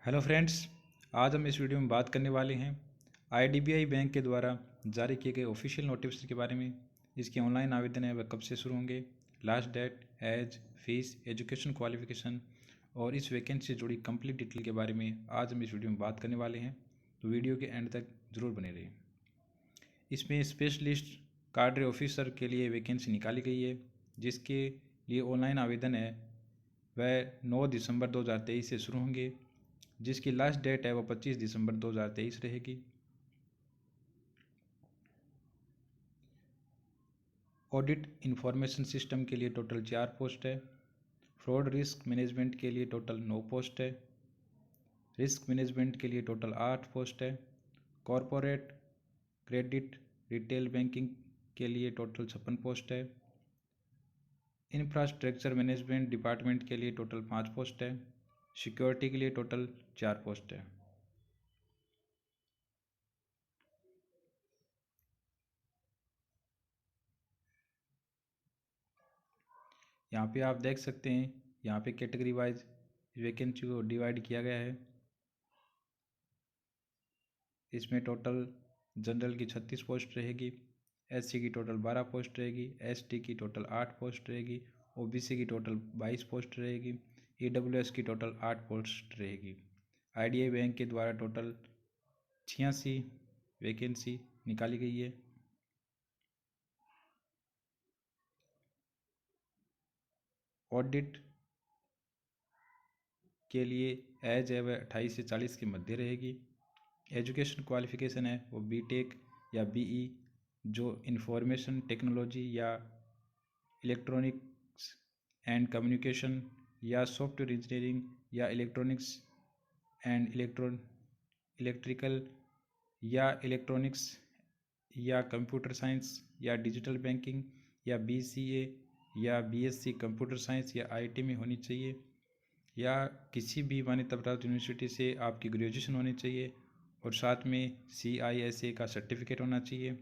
Hello friends, आज हम इस वीडियो में बात करने वाले हैं आईडीबीआई बैंक के द्वारा जारी किए गए ऑफिशियल नोटिफिकेशन के बारे में। इसके ऑनलाइन आवेदन है वह कब से शुरू होंगे, last date, age, fees, education qualification और इस वैकेंसी से जुड़ी कंप्लीट डिटेल के बारे में आज हम इस वीडियो में बात करने वाले हैं। तो वीडियो के एंड तक ज़रूर बने रहिए। इसमें स्पेशलिस्ट कार्ड ऑफिसर के लिए वैकेंसी निकाली गई है, जिसके लिए ऑनलाइन आवेदन है वह 9 दिसंबर 2023 से शुरू होंगे, जिसकी लास्ट डेट है वो 25 दिसंबर 2023 रहेगी। ऑडिट इंफॉर्मेशन सिस्टम के लिए टोटल 4 पोस्ट है। फ्रॉड रिस्क मैनेजमेंट के लिए टोटल 9 पोस्ट है। रिस्क मैनेजमेंट के लिए टोटल 8 पोस्ट है। कॉरपोरेट क्रेडिट रिटेल बैंकिंग के लिए टोटल 56 पोस्ट है। इंफ्रास्ट्रक्चर मैनेजमेंट डिपार्टमेंट के लिए टोटल 5 पोस्ट है। सिक्योरिटी के लिए टोटल 4 पोस्ट है। यहाँ पे आप देख सकते हैं, यहाँ पे कैटेगरी वाइज वैकेंसी को डिवाइड किया गया है। इसमें टोटल जनरल की 36 पोस्ट रहेगी, एससी की टोटल 12 पोस्ट रहेगी, एसटी की टोटल 8 पोस्ट रहेगी, ओबीसी की टोटल 22 पोस्ट रहेगी, ईडब्ल्यूएस की टोटल 8 पोस्ट रहेगी। आईडीआई बैंक के द्वारा टोटल 86 वैकेंसी निकाली गई है। ऑडिट के लिए एज है वह 28 से 40 के मध्य रहेगी। एजुकेशन क्वालिफिकेशन है वो बीटेक या बीई जो इंफॉर्मेशन टेक्नोलॉजी या इलेक्ट्रॉनिक्स एंड कम्युनिकेशन या सॉफ्टवेयर इंजीनियरिंग या इलेक्ट्रॉनिक्स एंड इलेक्ट्रिकल या इलेक्ट्रॉनिक्स या कंप्यूटर साइंस या डिजिटल बैंकिंग या बीसीए या बीएससी कंप्यूटर साइंस या आईटी में होनी चाहिए, या किसी भी मान्यता प्राप्त यूनिवर्सिटी से आपकी ग्रेजुएशन होनी चाहिए और साथ में CISA का सर्टिफिकेट होना चाहिए,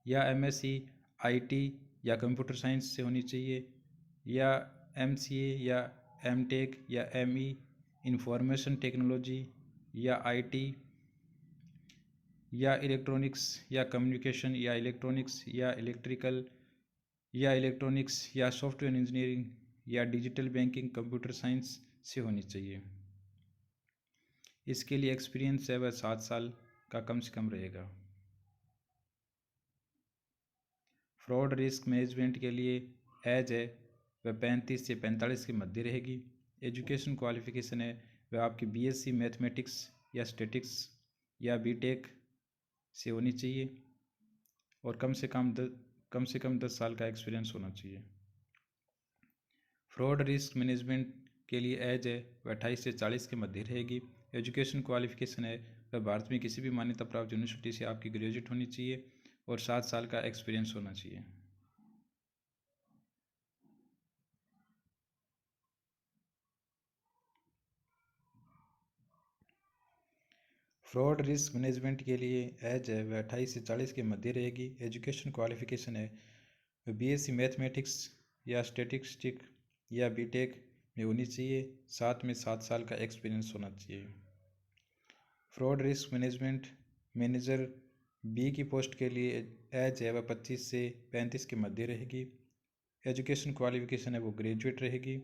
या MSc IT या कंप्यूटर साइंस से होनी चाहिए, या MCA या MTech या ME इंफॉर्मेशन टेक्नोलॉजी या IT या इलेक्ट्रॉनिक्स या कम्युनिकेशन या इलेक्ट्रॉनिक्स या इलेक्ट्रिकल या इलेक्ट्रॉनिक्स या सॉफ्टवेयर इंजीनियरिंग या डिजिटल बैंकिंग कंप्यूटर साइंस से होनी चाहिए। इसके लिए एक्सपीरियंस है वह 7 साल का कम से कम रहेगा। फ्रॉड रिस्क मैनेजमेंट के लिए एज है वह 35 से 45 के मध्य रहेगी। एजुकेशन क्वालिफिकेशन है वह आपकी BSc मैथमेटिक्स या स्टैटिक्स या बीटेक से होनी चाहिए और कम से कम 10 साल का एक्सपीरियंस होना चाहिए। फ्रॉड रिस्क मैनेजमेंट के लिए एज है वह 28 से 40 के मध्य रहेगी। एजुकेशन क्वालिफिकेशन है वह भारत में किसी भी मान्यता प्राप्त यूनिवर्सिटी से आपकी ग्रेजुएट होनी चाहिए और 7 साल का एक्सपीरियंस होना चाहिए। फ्रॉड रिस्क मैनेजमेंट के लिए एज है वह 28 से 40 के मध्य रहेगी। एजुकेशन क्वालिफिकेशन है वह BSc मैथमेटिक्स या स्टैटिस्टिक या बीटेक में होनी चाहिए, साथ में 7 साल का एक्सपीरियंस होना चाहिए। Fraud risk management manager B की पोस्ट के लिए एज है वह 25 से 35 के मध्य रहेगी। एजुकेशन क्वालिफिकेशन है वो ग्रेजुएट रहेगी।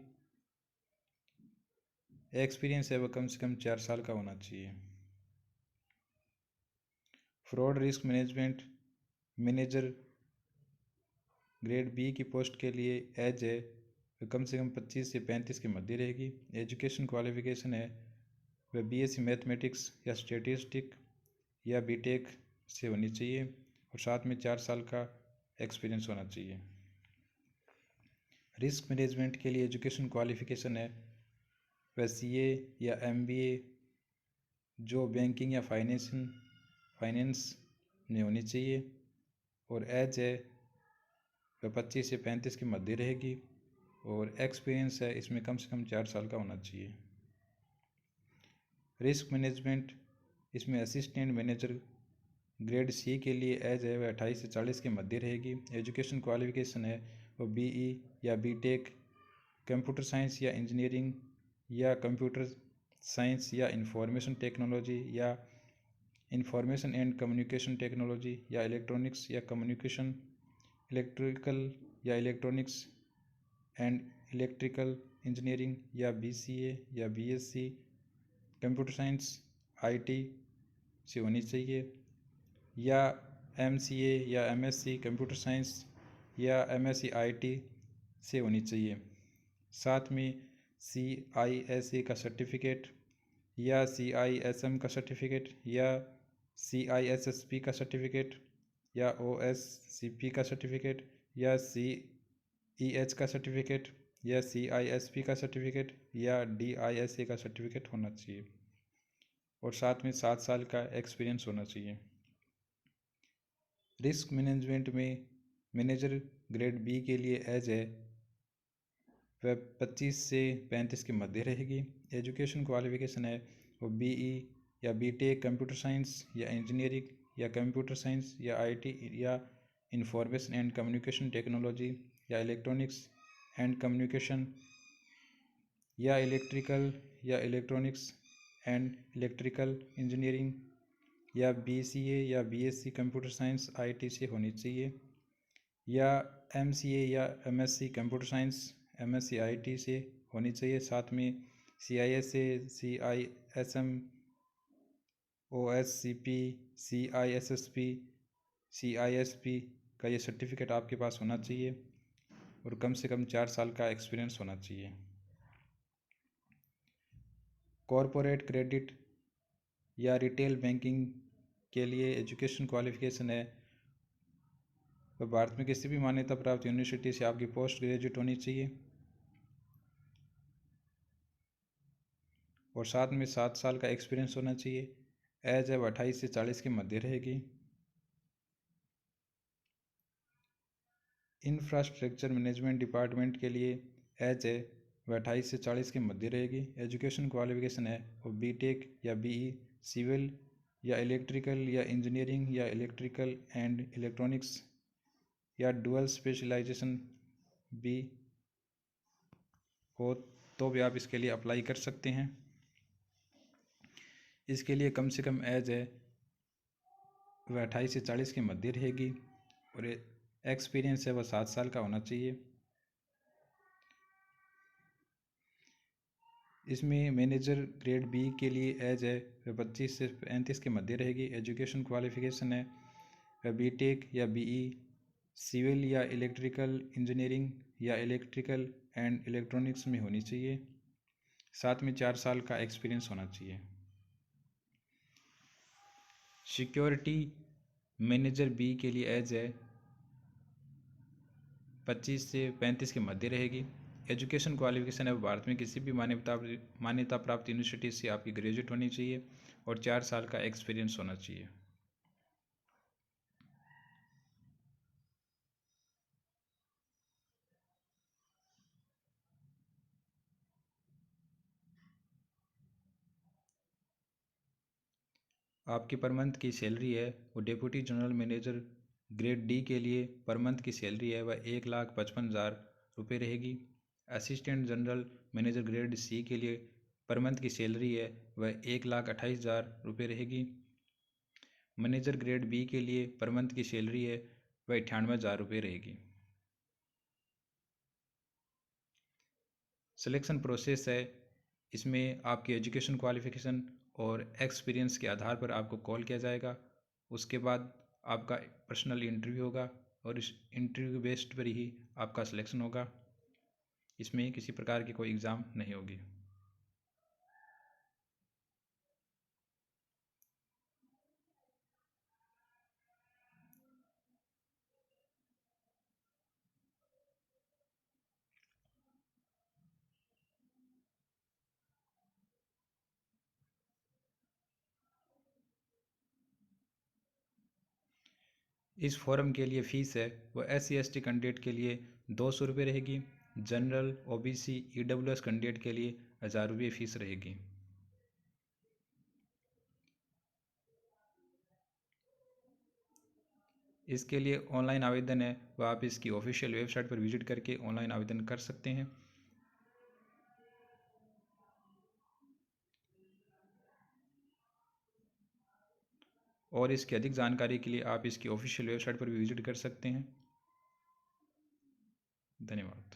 एक्सपीरियंस है वह कम से कम 4 साल का होना चाहिए। Fraud risk management manager grade B की पोस्ट के लिए एज है वह कम से कम 25 से 35 के मध्य रहेगी। एजुकेशन क्वालिफिकेशन है वह BSc मैथमेटिक्स या स्टैटिस्टिक या बीटेक से होनी चाहिए और साथ में 4 साल का एक्सपीरियंस होना चाहिए। रिस्क मैनेजमेंट के लिए एजुकेशन क्वालिफिकेशन है वह CA या MBA जो बैंकिंग या फाइनेंस में होनी चाहिए और एज है वह 25 से 35 के मध्य रहेगी और एक्सपीरियंस है इसमें कम से कम 4 साल का होना चाहिए। रिस्क मैनेजमेंट इसमें असिस्टेंट मैनेजर ग्रेड C के लिए एज है वह 28 से 40 के मध्य रहेगी। एजुकेशन क्वालिफिकेशन है वो BE या बीटेक कंप्यूटर साइंस या इंजीनियरिंग या कंप्यूटर साइंस या इंफॉर्मेशन टेक्नोलॉजी या इंफॉर्मेशन एंड कम्युनिकेशन टेक्नोलॉजी या इलेक्ट्रॉनिक्स या कम्युनिकेशन, इलेक्ट्रिकल या इलेक्ट्रॉनिक्स एंड इलेक्ट्रिकल इंजीनियरिंग या BCA या BSc कंप्यूटर साइंस IT से होनी चाहिए, या MCA या MSc कंप्यूटर साइंस या MSc IT से होनी चाहिए। साथ में CISA का सर्टिफिकेट या CISM का सर्टिफिकेट या CISSP का सर्टिफिकेट या OSCP का सर्टिफिकेट या CEH का सर्टिफिकेट या CISP का सर्टिफिकेट या DISA का सर्टिफिकेट होना चाहिए और साथ में 7 साल का एक्सपीरियंस होना चाहिए। रिस्क मैनेजमेंट में मैनेजर ग्रेड B के लिए एज है वह 25 से 35 के मध्य रहेगी। एजुकेशन क्वालिफिकेशन है वो BE या BTech कंप्यूटर साइंस या इंजीनियरिंग या कंप्यूटर साइंस या IT या इंफॉर्मेशन एंड कम्युनिकेशन टेक्नोलॉजी या इलेक्ट्रॉनिक्स एंड कम्युनिकेशन या इलेक्ट्रिकल या इलेक्ट्रॉनिक्स एंड इलेक्ट्रिकल इंजीनियरिंग या BCA या BSc कंप्यूटर साइंस IT से होनी चाहिए, या MCA या MSc computer science MSc IT से होनी चाहिए। साथ में CISA CISM OSCP CISSP CISP का ये सर्टिफिकेट आपके पास होना चाहिए और कम से कम 4 साल का एक्सपीरियंस होना चाहिए। कॉरपोरेट क्रेडिट या रिटेल बैंकिंग के लिए एजुकेशन क्वालिफिकेशन है वह भारत में किसी भी मान्यता प्राप्त यूनिवर्सिटी से आपकी पोस्ट ग्रेजुएट होनी चाहिए और साथ में 7 साल का एक्सपीरियंस होना चाहिए। एज है 28 से 40 के मध्य रहेगी। इंफ्रास्ट्रक्चर मैनेजमेंट डिपार्टमेंट के लिए एज है वह 28 से 40 के मध्य रहेगी। एजुकेशन क्वालिफिकेशन है वो BTech या BE सिविल या इलेक्ट्रिकल या इंजीनियरिंग या इलेक्ट्रिकल एंड इलेक्ट्रॉनिक्स या डुअल स्पेशलाइजेशन भी हो तो भी आप इसके लिए अप्लाई कर सकते हैं। इसके लिए कम से कम एज है वह 28 से 40 के मध्य रहेगी और एक्सपीरियंस है वह 7 साल का होना चाहिए। इसमें मैनेजर ग्रेड B के लिए एज है वह 25 से 35 के मध्य रहेगी। एजुकेशन क्वालिफिकेशन है वह BTech या BE सिविल या इलेक्ट्रिकल इंजीनियरिंग या इलेक्ट्रिकल एंड इलेक्ट्रॉनिक्स में होनी चाहिए। साथ में 4 साल का एक्सपीरियंस होना चाहिए। सिक्योरिटी मैनेजर B के लिए एज है 25 से 35 के मध्य रहेगी। एजुकेशन क्वालिफिकेशन है भारत में किसी भी मान्यता प्राप्त यूनिवर्सिटी से आपकी ग्रेजुएट होनी चाहिए और 4 साल का एक्सपीरियंस होना चाहिए। आपकी पर मंथ की सैलरी है वो deputy general manager grade D के लिए पर मंथ की सैलरी है वह 1,55,000 रुपये रहेगी। Assistant general manager grade C के लिए पर मंथ की सैलरी है वह 1,28,000 रुपये रहेगी। मैनेजर ग्रेड B के लिए पर मंथ की सैलरी है वह 98,000 रुपये रहेगी। सिलेक्शन प्रोसेस है इसमें आपकी एजुकेशन क्वालिफिकेशन और एक्सपीरियंस के आधार पर आपको कॉल किया जाएगा। उसके बाद आपका पर्सनल इंटरव्यू होगा और इस इंटरव्यू बेस्ड पर ही आपका सिलेक्शन होगा। इसमें किसी प्रकार की कोई एग्ज़ाम नहीं होगी। इस फॉरम के लिए फ़ीस है वो SC/ST कैंडिडेट के लिए 200 रुपये रहेगी। जनरल OBC EWS कैंडिडेट के लिए 1,000 रुपये फ़ीस रहेगी। इसके लिए ऑनलाइन आवेदन है वह आप इसकी ऑफिशियल वेबसाइट पर विजिट करके ऑनलाइन आवेदन कर सकते हैं। और इसकी अधिक जानकारी के लिए आप इसकी ऑफिशियल वेबसाइट पर भी विजिट कर सकते हैं। धन्यवाद।